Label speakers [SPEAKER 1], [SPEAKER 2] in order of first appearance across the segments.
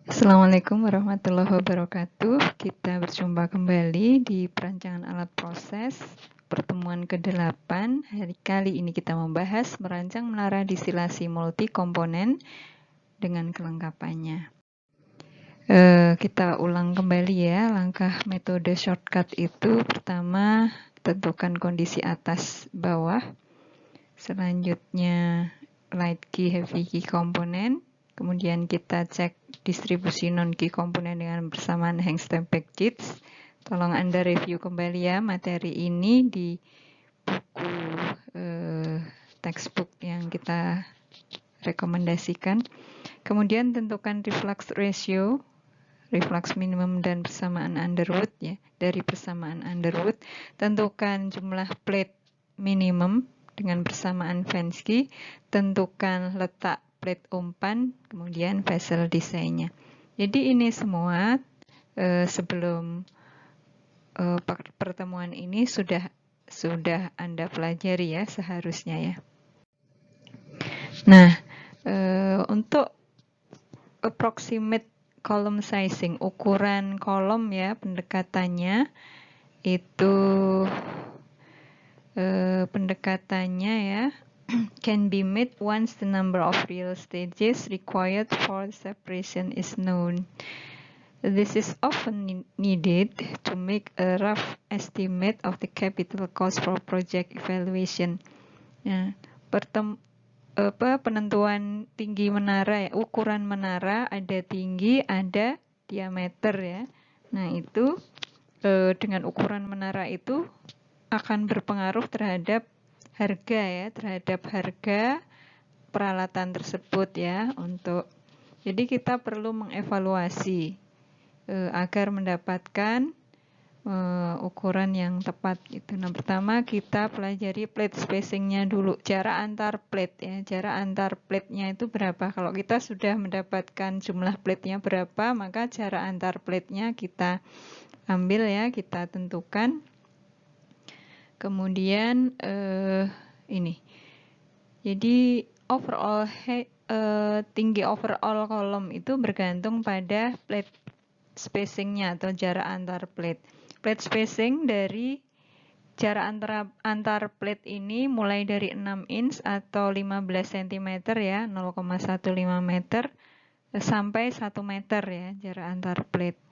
[SPEAKER 1] Assalamualaikum warahmatullahi wabarakatuh. Kita berjumpa kembali di perancangan alat proses pertemuan ke-8. Kali ini kita membahas merancang menara distilasi multi komponen dengan kelengkapannya. Kita ulang kembali ya, langkah metode shortcut itu pertama tentukan kondisi atas bawah, selanjutnya light key heavy key komponen. Kemudian kita cek distribusi non-key komponen dengan bersamaan Hangstrom Backjits. Tolong Anda review kembali ya materi ini di buku textbook yang kita rekomendasikan. Kemudian tentukan reflux ratio, reflux minimum dan persamaan underwood ya. Dari persamaan underwood, tentukan jumlah plate minimum dengan persamaan Fensky, tentukan letak plate umpan, kemudian vessel desainnya. Jadi ini semua sebelum pertemuan ini sudah Anda pelajari ya seharusnya ya. Nah, untuk approximate column sizing, ukuran kolom ya pendekatannya itu pendekatannya ya can be made once the number of real stages required for separation is known. This is often needed to make a rough estimate of the capital cost for project evaluation. Ya, penentuan tinggi menara ya, ukuran menara ada tinggi, ada diameter ya. Nah, itu dengan ukuran menara itu akan berpengaruh terhadap harga ya, terhadap harga peralatan tersebut ya. Jadi kita perlu mengevaluasi agar mendapatkan ukuran yang tepat gitu. Nah, pertama kita pelajari plate spacingnya dulu, jarak antar plate ya. Jarak antar plate-nya itu berapa? Kalau kita sudah mendapatkan jumlah plate-nya berapa, maka jarak antar plate-nya kita ambil ya, kita tentukan. Kemudian ini. Jadi overall tinggi overall kolom itu bergantung pada plate spacingnya atau jarak antar plate. Plate spacing dari jarak antar plate ini mulai dari 6 inch atau 15 cm ya, 0,15 meter sampai 1 meter ya jarak antar plate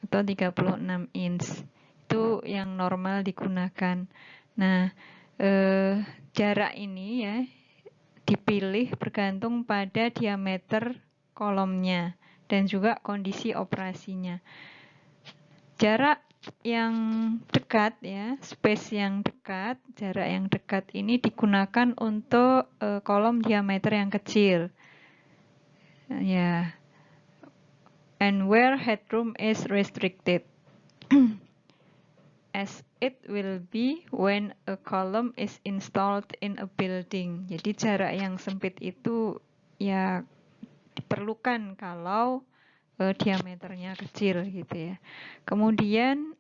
[SPEAKER 1] atau 36 inch. Itu yang normal digunakan. Nah, jarak ini ya dipilih bergantung pada diameter kolomnya dan juga kondisi operasinya. Jarak yang dekat ya, space yang dekat, jarak yang dekat ini digunakan untuk kolom diameter yang kecil. Ya. And where headroom is restricted. As it will be when a column is installed in a building. Jadi jarak yang sempit itu ya diperlukan kalau diameternya kecil gitu ya. Kemudian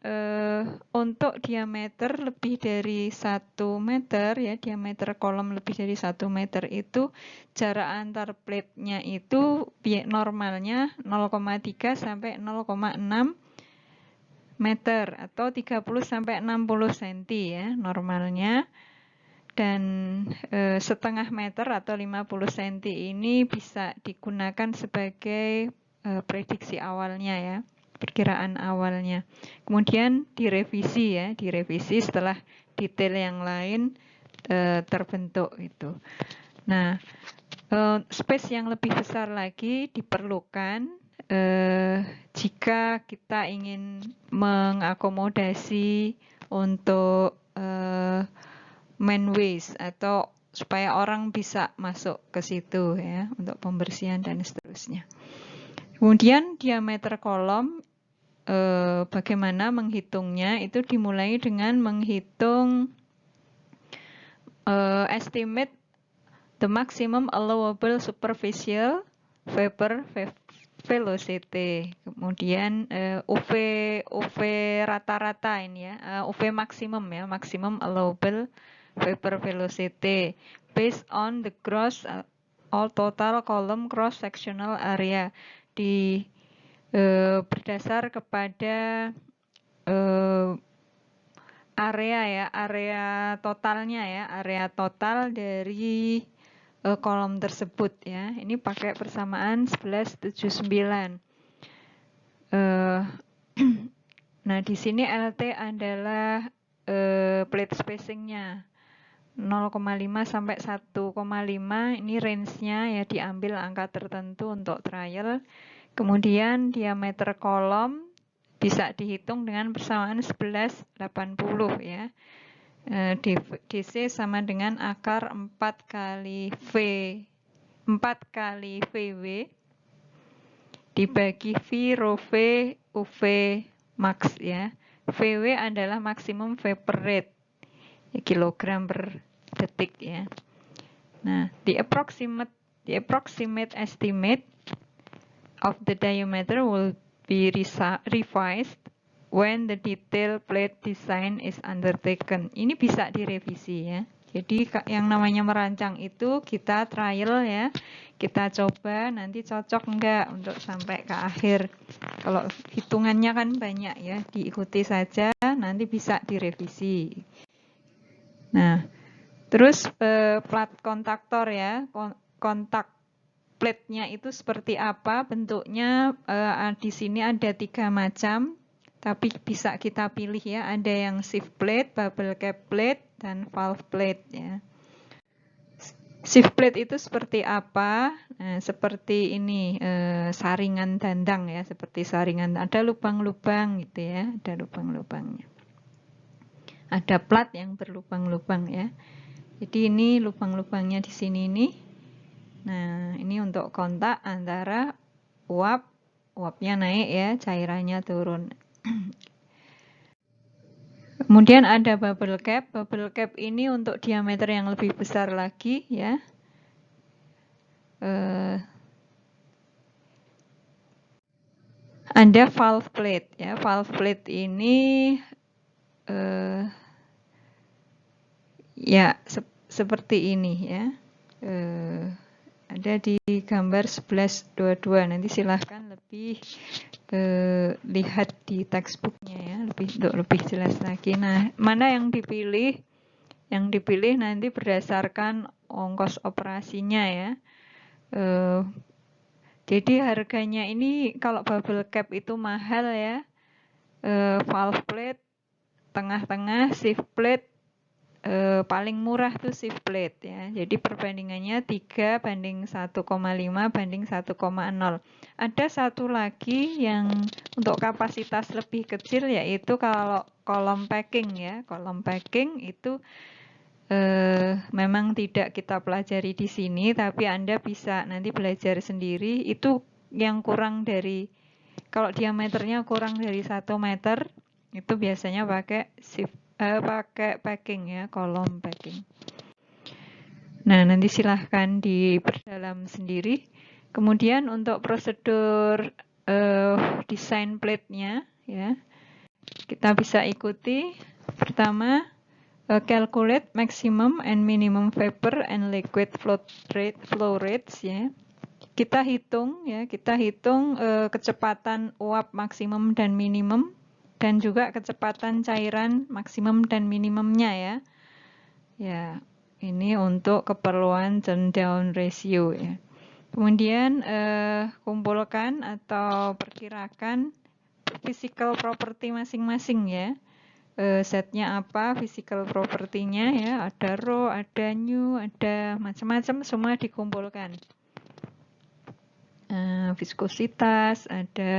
[SPEAKER 1] untuk diameter lebih dari 1 meter ya, diameter kolom lebih dari 1 meter itu jarak antar plate-nya itu normalnya 0,3 sampai 0,6 meter atau 30 sampai 60 cm ya normalnya. Dan setengah meter atau 50 cm ini bisa digunakan sebagai prediksi awalnya ya, perkiraan awalnya. Kemudian direvisi ya, direvisi setelah detail yang lain terbentuk itu. Nah, space yang lebih besar lagi diperlukan jika kita ingin mengakomodasi untuk manways atau supaya orang bisa masuk ke situ ya untuk pembersihan dan seterusnya. Kemudian diameter kolom bagaimana menghitungnya, itu dimulai dengan menghitung estimate the maximum allowable superficial vapor velocity. Kemudian UV rata-rata ini ya, UV maksimum ya, maximum allowable vapor velocity based on the gross all total column cross sectional area. berdasar kepada area totalnya ya, area total dari kolom tersebut ya. Ini pakai persamaan 11/79. Nah, di sini LT adalah plate spacingnya 0,5 sampai 1,5. Ini range-nya ya, diambil angka tertentu untuk trial. Kemudian diameter kolom bisa dihitung dengan persamaan 11/80 ya. DC sama dengan akar 4 kali VW dibagi V rho V UV max ya. VW adalah maksimum vapor rate ya, kilogram per detik ya. Nah, the approximate estimate of the diameter will be revised when the detail plate design is undertaken. Ini bisa direvisi ya. Jadi yang namanya merancang itu kita trial ya, kita coba nanti cocok enggak untuk sampai ke akhir. Kalau hitungannya kan banyak ya, diikuti saja nanti bisa direvisi. Nah, terus plat kontaktor ya, kontak plate-nya itu seperti apa bentuknya. Di sini ada 3 macam, tapi bisa kita pilih ya. Ada yang shift plate, bubble cap plate, dan valve plate ya. Shift plate itu seperti apa? Nah, seperti ini, saringan dandang ya, seperti saringan. Ada lubang-lubang gitu ya, ada lubang-lubangnya. Ada plat yang berlubang-lubang ya. Jadi ini lubang-lubangnya di sini nih. Nah, ini untuk kontak antara uapnya naik ya, cairannya turun. Kemudian ada bubble cap. Bubble cap ini untuk diameter yang lebih besar lagi ya. Ada valve plate ya. Valve plate ini ya seperti ini ya. Ada di gambar 1122. Nanti silahkan lebih lihat di textbooknya ya, untuk lebih jelas lagi. Nah, mana yang dipilih? Yang dipilih nanti berdasarkan ongkos operasinya ya. Jadi harganya ini kalau bubble cap itu mahal ya. Valve plate tengah-tengah, shift plate paling murah tuh shift plate ya. Jadi perbandingannya 3:1,5 banding 1,0. Ada satu lagi yang untuk kapasitas lebih kecil, yaitu kalau kolom packing ya. Kolom packing itu memang tidak kita pelajari di sini, tapi Anda bisa nanti belajar sendiri. Itu yang kurang dari, kalau diameternya kurang dari 1 meter, itu biasanya pakai packing ya, kolom packing. Nah, nanti silahkan diperdalam sendiri. Kemudian untuk prosedur desain plate-nya ya, kita bisa ikuti. Pertama, calculate maximum and minimum vapor and liquid flow rates ya. Kita hitung kecepatan uap maksimum dan minimum, dan juga kecepatan cairan maksimum dan minimumnya ya. Ya, ini untuk keperluan turn down ratio ya. Kemudian kumpulkan atau perkirakan physical property masing-masing ya. Setnya apa, physical property-nya ya, ada rho, ada nu, ada macam-macam, semua dikumpulkan. Viskositas, ada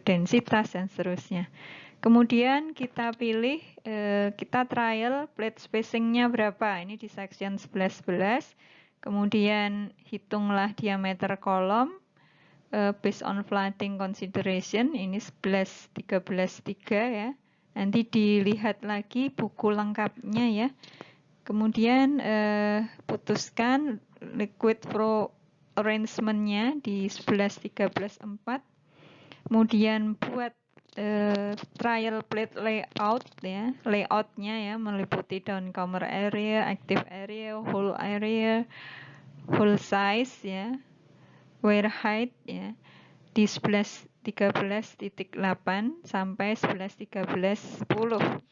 [SPEAKER 1] densitas, dan seterusnya. Kemudian kita pilih, kita trial plate spacing-nya berapa. Ini di section 11-11. Kemudian hitunglah diameter kolom based on flooding consideration. Ini 11-13-3 ya. Nanti dilihat lagi buku lengkapnya ya. Kemudian putuskan liquid flow arrangement-nya di 11-13-4. Kemudian buat trial plate layout ya, layoutnya ya, meliputi downcomer area, active area, hole size ya, wear height ya. Di 11.8 sampai 11.13.10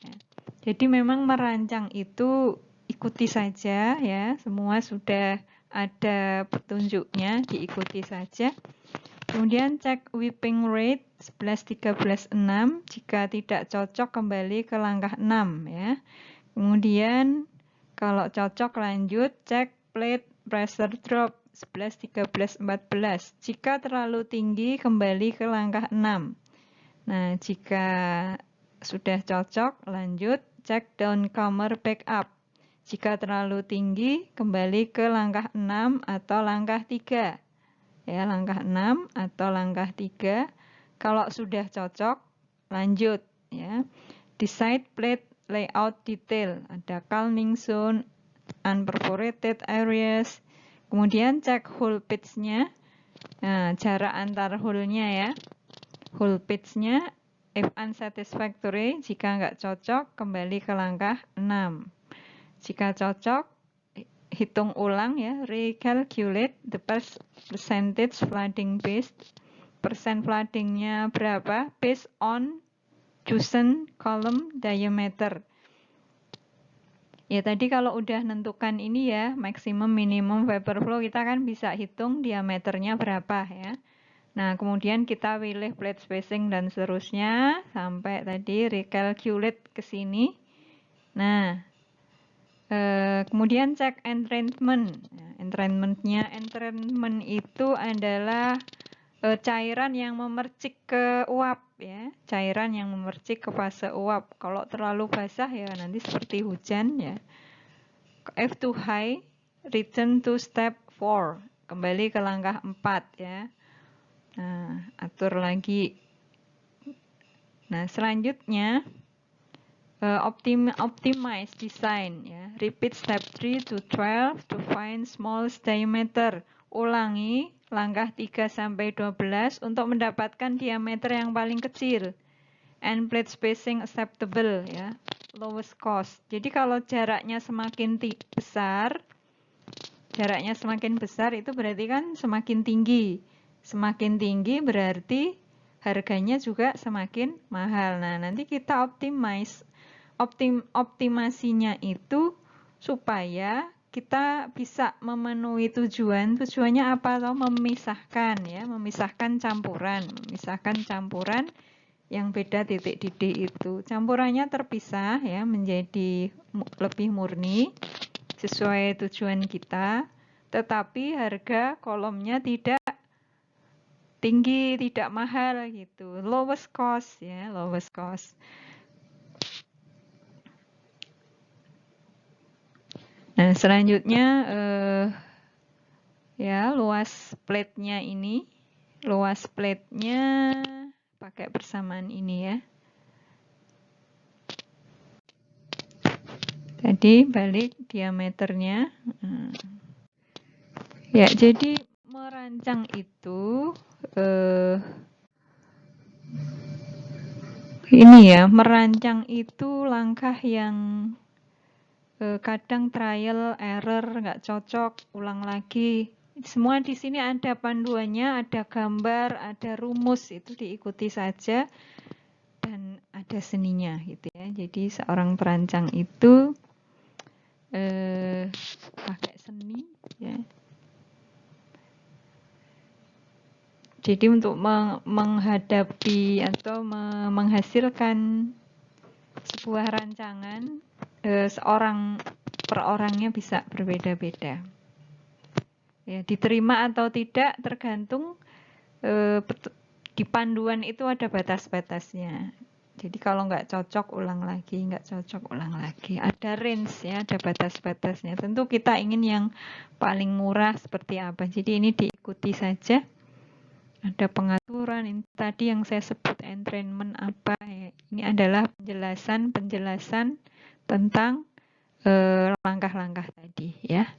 [SPEAKER 1] ya. Jadi memang merancang itu ikuti saja ya, semua sudah ada petunjuknya, diikuti saja. Kemudian cek whipping rate 11.13.6, jika tidak cocok kembali ke langkah 6 ya. Kemudian kalau cocok lanjut cek plate pressure drop 11.13.14. Jika terlalu tinggi kembali ke langkah 6. Nah, jika sudah cocok lanjut cek downcomer backup. Jika terlalu tinggi kembali ke langkah 6 atau langkah 3. Ya, langkah 6 atau langkah 3. Kalau sudah cocok lanjut ya. Decide plate layout detail, ada calming zone, unperforated areas. Kemudian cek hole pitch-nya. Nah, jarak antar hole-nya ya. Hole pitch-nya if unsatisfactory, jika nggak cocok kembali ke langkah 6. Jika cocok hitung ulang ya, recalculate the percentage flooding based. Persen floodingnya berapa based on chosen column diameter. Ya tadi kalau udah nentukan ini ya, maximum minimum vapor flow, kita kan bisa hitung diameternya berapa ya. Nah, kemudian kita pilih plate spacing dan seterusnya sampai tadi recalculate ke sini. Nah, kemudian cek entrainment. Entrainment itu adalah cairan yang memercik ke uap ya, cairan yang memercik ke fase uap. Kalau terlalu basah ya nanti seperti hujan ya. If too high, return to step 4, kembali ke langkah 4 ya. Nah, atur lagi. Nah, selanjutnya optimize design ya. Repeat step 3 to 12 to find smallest diameter. Ulangi langkah 3 sampai 12 untuk mendapatkan diameter yang paling kecil. And plate spacing acceptable ya. Lowest cost. Jadi kalau jaraknya semakin besar, itu berarti kan semakin tinggi. Semakin tinggi berarti harganya juga semakin mahal. Nah, nanti kita optimasinya itu supaya kita bisa memenuhi tujuan. Tujuannya apa? Memisahkan ya, memisahkan campuran yang beda titik didih itu. Campurannya terpisah ya menjadi lebih murni sesuai tujuan kita, tetapi harga kolomnya tidak tinggi, tidak mahal gitu. Lowest cost ya, lowest cost. Nah, selanjutnya ya luas plate-nya ini. Luas plate-nya pakai persamaan ini ya. Tadi balik diameternya. Ya, jadi merancang itu ini ya, merancang itu langkah yang kadang trial error, nggak cocok, ulang lagi. Semua di sini ada panduannya, ada gambar, ada rumus, itu diikuti saja dan ada seninya gitu ya. Jadi seorang perancang itu pakai seni ya. Jadi untuk menghadapi atau menghasilkan sebuah rancangan, seorang per orangnya bisa berbeda-beda. Ya, diterima atau tidak tergantung di panduan itu ada batas-batasnya. Jadi kalau nggak cocok ulang lagi, nggak cocok ulang lagi. Ada range ya, ada batas-batasnya. Tentu kita ingin yang paling murah seperti apa. Jadi ini diikuti saja. Ada pengaturan. Ini tadi yang saya sebut entrainment apa ya. Ini adalah penjelasan tentang langkah-langkah tadi ya.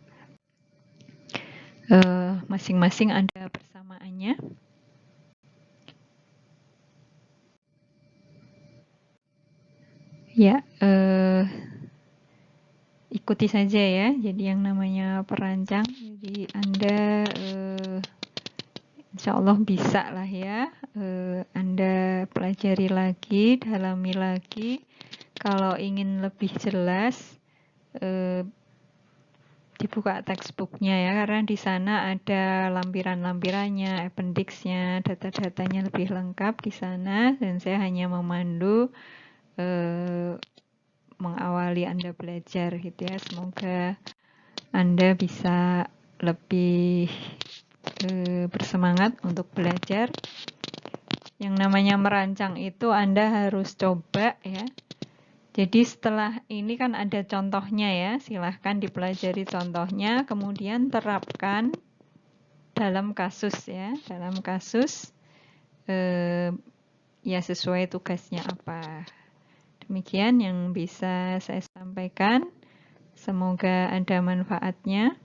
[SPEAKER 1] Masing-masing ada persamaannya. Ya, ikuti saja ya. Jadi yang namanya perancang, jadi Anda Insya Allah bisa lah ya. Anda pelajari lagi, dalami lagi. Kalau ingin lebih jelas, dibuka textbooknya ya, karena di sana ada lampiran-lampirannya, appendix-nya, data-datanya lebih lengkap di sana, dan saya hanya memandu mengawali Anda belajar gitu ya. Semoga Anda bisa lebih bersemangat untuk belajar. Yang namanya merancang itu Anda harus coba ya. Jadi setelah ini kan ada contohnya ya, silahkan dipelajari contohnya, kemudian terapkan dalam kasus ya, dalam kasus ya sesuai tugasnya apa. Demikian yang bisa saya sampaikan, semoga ada manfaatnya.